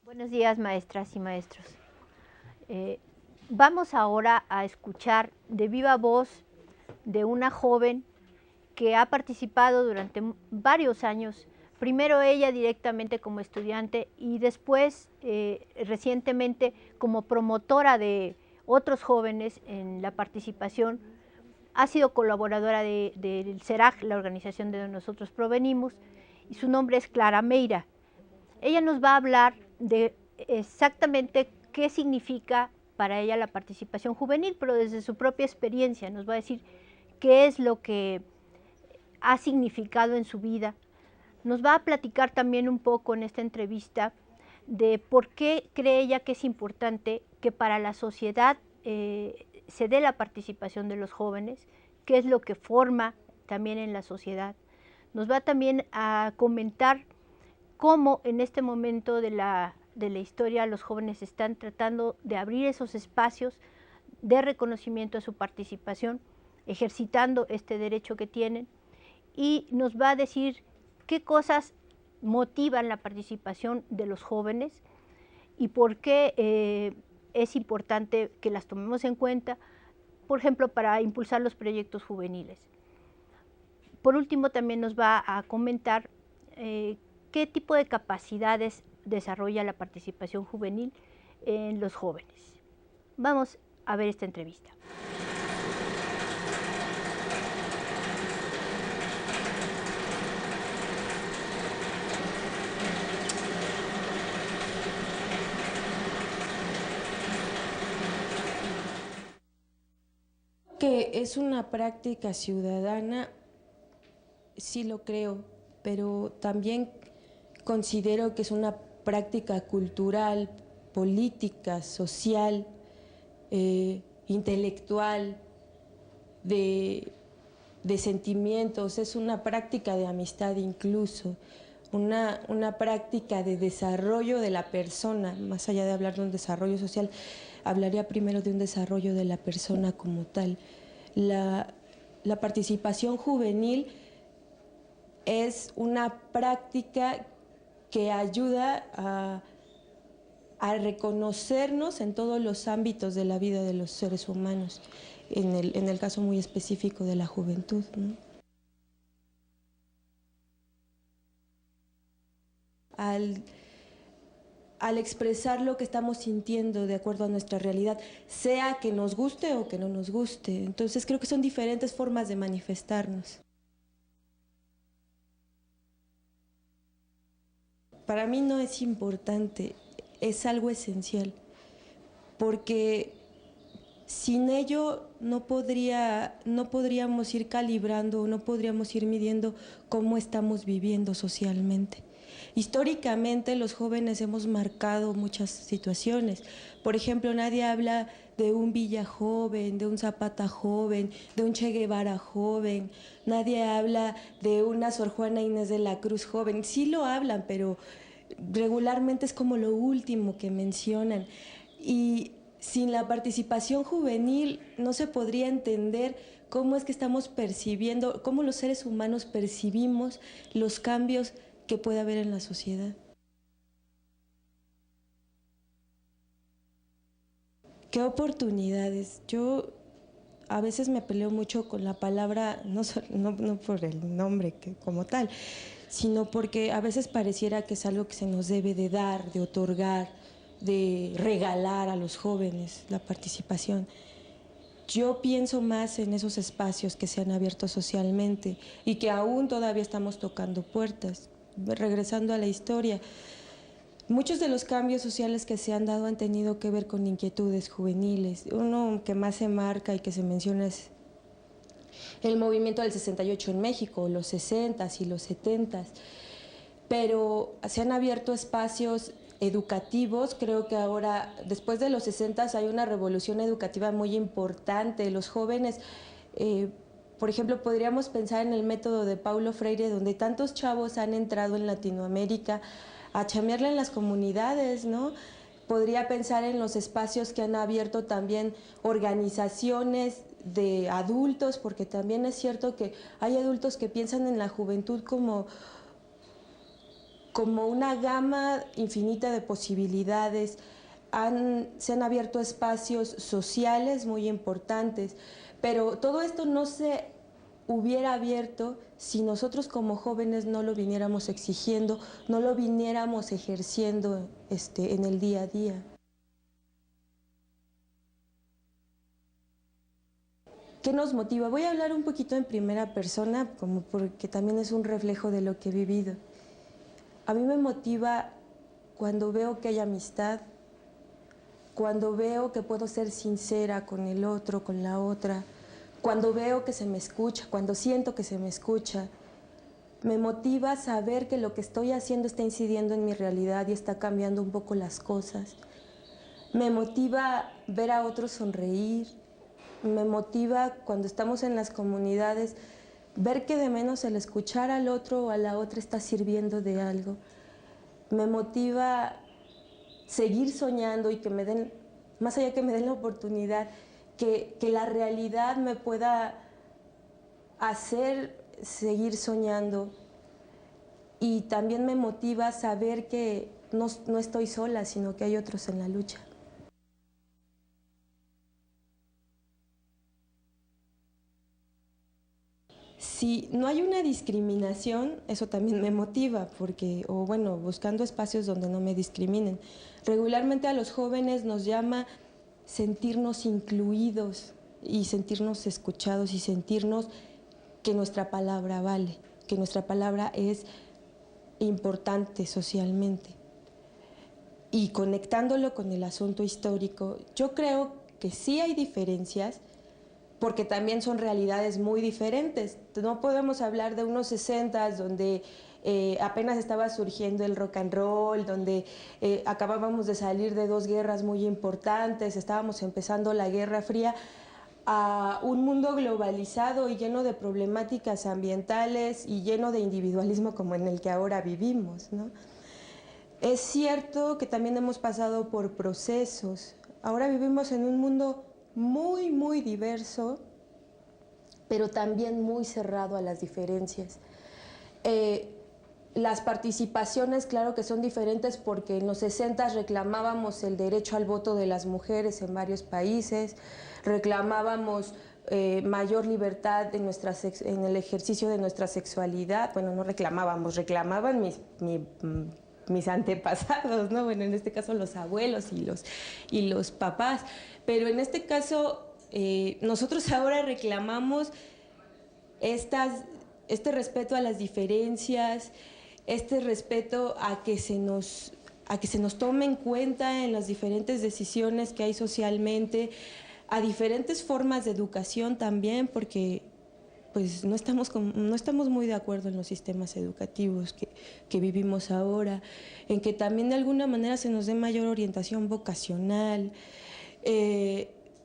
Buenos días, maestras y maestros. Vamos ahora a escuchar de viva voz de una joven que ha participado durante varios años, primero ella directamente como estudiante y después recientemente como promotora de otros jóvenes en la participación. Ha sido colaboradora del CERAG, la organización de donde nosotros provenimos, y su nombre es Clara Meira. Ella nos va a hablar de exactamente qué significa para ella la participación juvenil, pero desde su propia experiencia nos va a decir qué es lo que ha significado en su vida. Nos va a platicar también un poco en esta entrevista de por qué cree ella que es importante que para la sociedad se dé la participación de los jóvenes, qué es lo que forma también en la sociedad. Nos va también a comentar cómo en este momento de la historia los jóvenes están tratando de abrir esos espacios de reconocimiento a su participación, ejercitando este derecho que tienen, y nos va a decir qué cosas motivan la participación de los jóvenes y por qué es importante que las tomemos en cuenta, por ejemplo, para impulsar los proyectos juveniles. Por último, también nos va a comentar qué tipo de capacidades desarrolla la participación juvenil en los jóvenes. Vamos a ver esta entrevista. Que es una práctica ciudadana, sí lo creo, pero también considero que es una práctica cultural, política, social, intelectual, de sentimientos, es una práctica de amistad incluso, una práctica de desarrollo de la persona, más allá de hablar de un desarrollo social, hablaría primero de un desarrollo de la persona como tal. La participación juvenil es una práctica que ayuda a reconocernos en todos los ámbitos de la vida de los seres humanos, en el caso muy específico de la juventud, ¿no? Al expresar lo que estamos sintiendo de acuerdo a nuestra realidad, sea que nos guste o que no nos guste. Entonces creo que son diferentes formas de manifestarnos. Para mí no es importante, es algo esencial, porque sin ello no podríamos ir calibrando, no podríamos ir midiendo cómo estamos viviendo socialmente. Históricamente los jóvenes hemos marcado muchas situaciones. Por ejemplo, nadie habla de un Villa joven, de un Zapata joven, de un Che Guevara joven. Nadie habla de una Sor Juana Inés de la Cruz joven. Sí lo hablan, pero regularmente es como lo último que mencionan. Y sin la participación juvenil no se podría entender cómo es que estamos percibiendo, cómo los seres humanos percibimos los cambios que puede haber en la sociedad. ¿Qué oportunidades? Yo a veces me peleo mucho con la palabra, no por el nombre como tal, sino porque a veces pareciera que es algo que se nos debe de dar, de otorgar, de regalar a los jóvenes, la participación. Yo pienso más en esos espacios que se han abierto socialmente y que aún todavía estamos tocando puertas. Regresando a la historia, muchos de los cambios sociales que se han dado han tenido que ver con inquietudes juveniles. Uno que más se marca y que se menciona es el movimiento del 68 en México, los 60s y los 70s. Pero se han abierto espacios educativos. Creo que ahora, después de los 60s, hay una revolución educativa muy importante. Los jóvenes, por ejemplo, podríamos pensar en el método de Paulo Freire, donde tantos chavos han entrado en Latinoamérica a chambearle en las comunidades, ¿no? Podría pensar en los espacios que han abierto también organizaciones de adultos, porque también es cierto que hay adultos que piensan en la juventud como una gama infinita de posibilidades. Se han abierto espacios sociales muy importantes, pero todo esto no se hubiera abierto si nosotros como jóvenes no lo viniéramos exigiendo, no lo viniéramos ejerciendo en el día a día. ¿Qué nos motiva? Voy a hablar un poquito en primera persona, como porque también es un reflejo de lo que he vivido. A mí me motiva cuando veo que hay amistad, cuando veo que puedo ser sincera con el otro, con la otra, cuando veo que se me escucha, cuando siento que se me escucha. Me motiva saber que lo que estoy haciendo está incidiendo en mi realidad y está cambiando un poco las cosas. Me motiva ver a otros sonreír. Me motiva cuando estamos en las comunidades ver que de menos el escuchar al otro o a la otra está sirviendo de algo. Me motiva seguir soñando y que me den, más allá que me den la oportunidad, que la realidad me pueda hacer seguir soñando. Y también me motiva saber que no estoy sola, sino que hay otros en la lucha. Si no hay una discriminación, eso también me motiva, porque, o bueno, buscando espacios donde no me discriminen. Regularmente a los jóvenes nos llama sentirnos incluidos y sentirnos escuchados y sentirnos que nuestra palabra vale, que nuestra palabra es importante socialmente. Y conectándolo con el asunto histórico, yo creo que sí hay diferencias, porque también son realidades muy diferentes. No podemos hablar de unos 60s donde apenas estaba surgiendo el rock and roll, donde acabábamos de salir de dos guerras muy importantes, estábamos empezando la Guerra Fría, a un mundo globalizado y lleno de problemáticas ambientales y lleno de individualismo como en el que ahora vivimos, ¿no? Es cierto que también hemos pasado por procesos. Ahora vivimos en un mundo muy, muy diverso, pero también muy cerrado a las diferencias. Las participaciones, claro que son diferentes, porque en los 60 reclamábamos el derecho al voto de las mujeres en varios países, reclamábamos mayor libertad en el ejercicio de nuestra sexualidad. Bueno, no reclamábamos, reclamaban mis antepasados, ¿no? Bueno, en este caso los abuelos y los papás, pero en este caso nosotros ahora reclamamos este respeto a las diferencias, este respeto a que se nos tome en cuenta en las diferentes decisiones que hay socialmente, a diferentes formas de educación también, porque pues no estamos muy de acuerdo en los sistemas educativos que vivimos ahora, en que también de alguna manera se nos dé mayor orientación vocacional,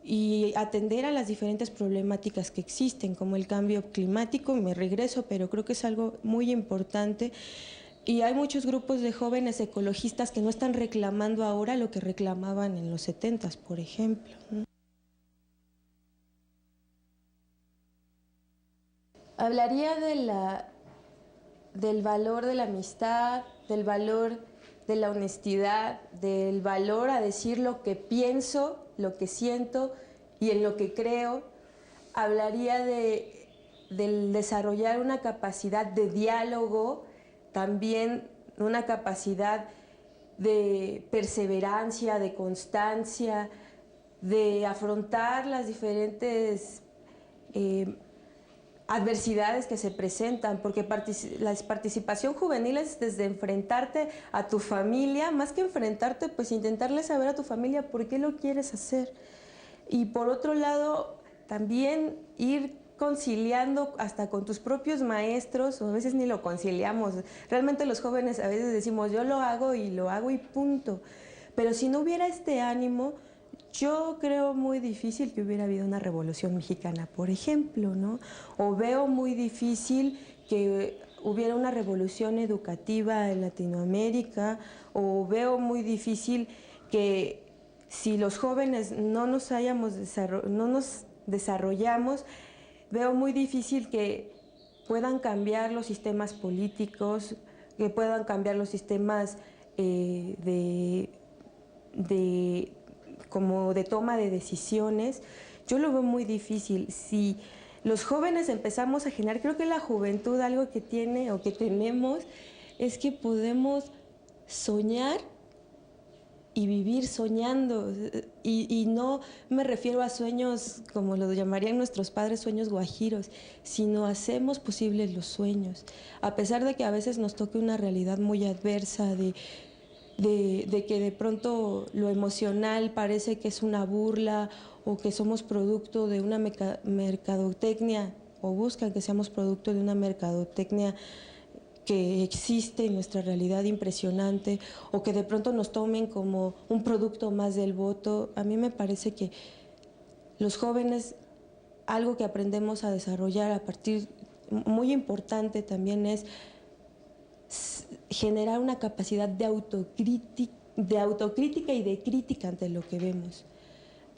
y atender a las diferentes problemáticas que existen, como el cambio climático. Me regreso, pero creo que es algo muy importante. Y hay muchos grupos de jóvenes ecologistas que no están reclamando ahora lo que reclamaban en los 70s, por ejemplo, ¿no? Hablaría del valor de la amistad, del valor de la honestidad, del valor a decir lo que pienso, lo que siento y en lo que creo. Hablaría del desarrollar una capacidad de diálogo, también una capacidad de perseverancia, de constancia, de afrontar las diferentes adversidades que se presentan, porque la participación juvenil es desde enfrentarte a tu familia, más que enfrentarte, pues intentarle saber a tu familia por qué lo quieres hacer. Y por otro lado, también ir conciliando hasta con tus propios maestros, o a veces ni lo conciliamos. Realmente los jóvenes a veces decimos, yo lo hago y punto. Pero si no hubiera este ánimo, yo creo muy difícil que hubiera habido una revolución mexicana, por ejemplo, ¿no? O veo muy difícil que hubiera una revolución educativa en Latinoamérica, o veo muy difícil que si los jóvenes no nos desarrollamos, veo muy difícil que puedan cambiar los sistemas políticos, que puedan cambiar los sistemas como de toma de decisiones. Yo lo veo muy difícil. Si los jóvenes empezamos a generar, creo que la juventud algo que tiene o que tenemos es que podemos soñar y vivir soñando. Y no me refiero a sueños como lo llamarían nuestros padres, sueños guajiros, sino hacemos posibles los sueños. A pesar de que a veces nos toque una realidad muy adversa de que de pronto lo emocional parece que es una burla o que somos producto de una mercadotecnia, o buscan que seamos producto de una mercadotecnia que existe en nuestra realidad impresionante, o que de pronto nos tomen como un producto más del voto. A mí me parece que los jóvenes, algo que aprendemos a desarrollar a partir, muy importante también, es generar una capacidad de autocrítica y de crítica ante lo que vemos.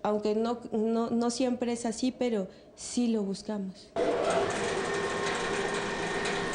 Aunque no siempre es así, pero sí lo buscamos.